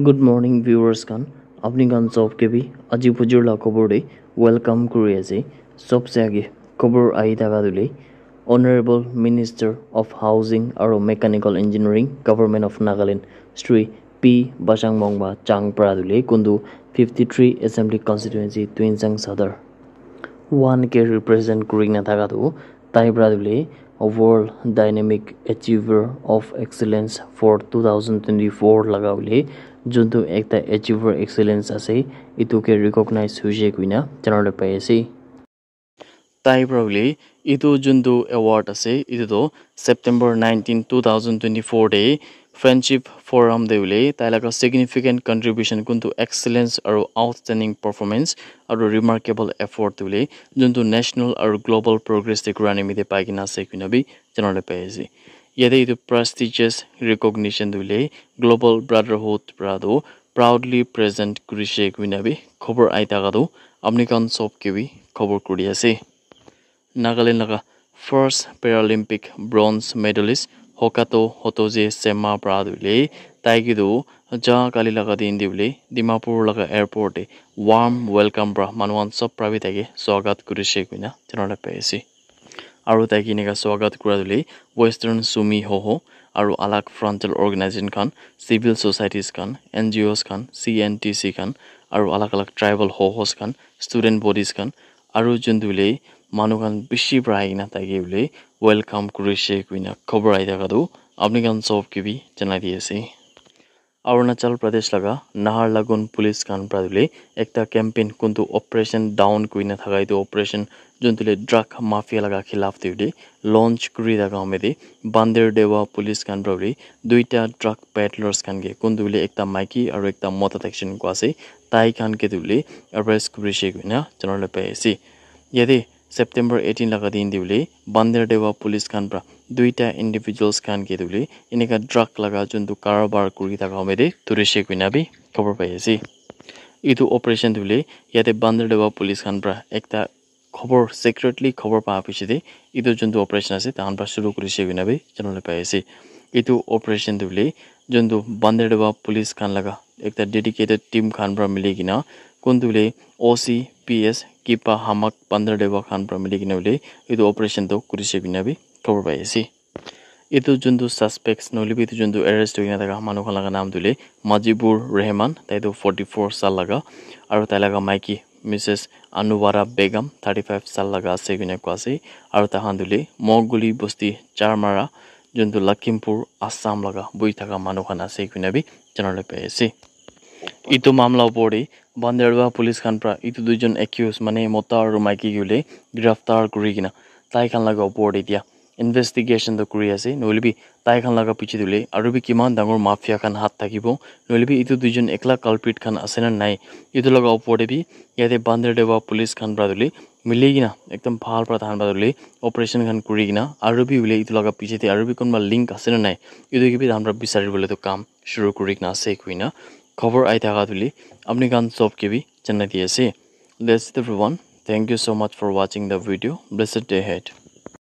Good morning viewers kan apni kan sob ke bi aji pujur la khobor de welcome kuri ase sobse age khobor ahi thaga dule Honorable Minister of Housing aro Mechanical Engineering Government of Nagaland Sri P Basangmongba Changpra dule kundu 53 Assembly Constituency Twinsang Sadar 1K represent kuri na thaga du tai dule a World Dynamic Achiever of Excellence for 2024 lagaule juntu ekta Achiever Excellence ase itu ke recognize hoise kuina janole pai ase tai probably itu juntu award ase itu do September 19 2024 day Friendship Forum deule tailaga significant contribution kuntu excellence or outstanding performance or remarkable effort deule juntu national or global progress de kurani mite paigina ase kuina bi janole pai ase yede itu prestigious recognition deule global brotherhood prado proudly present kurise kuina bi khobor aita gado apni kan sob ke bi khobor kuri ase Nagaland laga first Paralympic bronze medalist Hokato Hotoje Sema Pradule Taigido Ja Kali laga din diule Dimapur laga airport warm welcome bra manwan sob pravitage swagat kurise kuina janole paisi aru taikiniga swagat kuradule Western Sumi Hoho aru alag frontal organization kan civil societies kan NGOs kan CNTC kan aru alag tribal hohos kan student bodies kan aru jundule manukan bishi praina taigule welcome kurise kuina khobor aida gadu apni kan sob kibi janai diase Arunachal Pradesh laga Naharlagun police kan pradule ekta campaign kuntu operation down kuina thagai do operation juntule drug mafia laga khilaf diule launch kuri daga amede Bandir Dewa police kan pradule duita drug peddlers kan ge kundule ekta maiki aru ekta mota section ko ase tai kan ke dule arrest kurise kuina janole pai ase yede September 18 laga din diule Bandir Dewa police kan pra duita individuals kan ke dule ineka drug laga juntu karobar kuri daga amede turise kuina bi khobor pai ase itu operation dule yate Bandir Dewa police kan pra ekta khobor secretly khobor pa pichide itu juntu operation ase tan pra shuru kurise kuina bi janole pai ase itu operation dule juntu Bandir Dewa police kan laga ekta dedicated team kan pra miligina kundule OC PS Kipa Hamak Bandir Dewa Khan Pramili Ginole, itu operation to Kurise Binabi, cover by AC. Itu juntu suspects no libi juntu arrest doing the Manukalaga Nam Dule, Majibur Rehman, Taido 44 Salaga, Arutalaga Mikey, Mrs. Anuvara Begum, 35 Salaga Segune Kwasi, Arutahandule, Moguli Busti, Charmara, Juntu Lakimpur, Assam Laga, Buitaka Manukana Segunabi, General PSC. Itu মামলা উপরে বান্দেরবা police খান প্রা ইতু দুইজন accused মানে মতা আর মাইকি গিলে গ্রেফতার করি কিনা তাই খান লাগা উপরে দিয়া ইনভেস্টিগেশন তো করি আছে নলিবি তাই খান লাগা পিছে দিলে আৰু বি কিমান ডাঙৰ মাফিয়া খান হাত থাকিব নলিবি ইতু দুইজন একলা কালপিট খান আছে না নাই ইতু লগা উপরে বি ইয়াতে বান্দেরবা পুলিশ খান প্রা দিলে মিলি কিনা একদম ভাল প্ৰধান বাদলি অপাৰেশন খান কৰি কিনা আৰু বি উলে ইতু লগা পিছে আৰু বি কোনবা লিংক আছে না নাই ইতু কিবি আমৰা বিচাৰিবলে তো কাম শুৰু কৰি কিনা আছে কুইনা खबर आई थागा दुली अपनी गान सोप के भी जन्नत दिए से That's everyone. Thank you so much for watching the video. Blessed day ahead.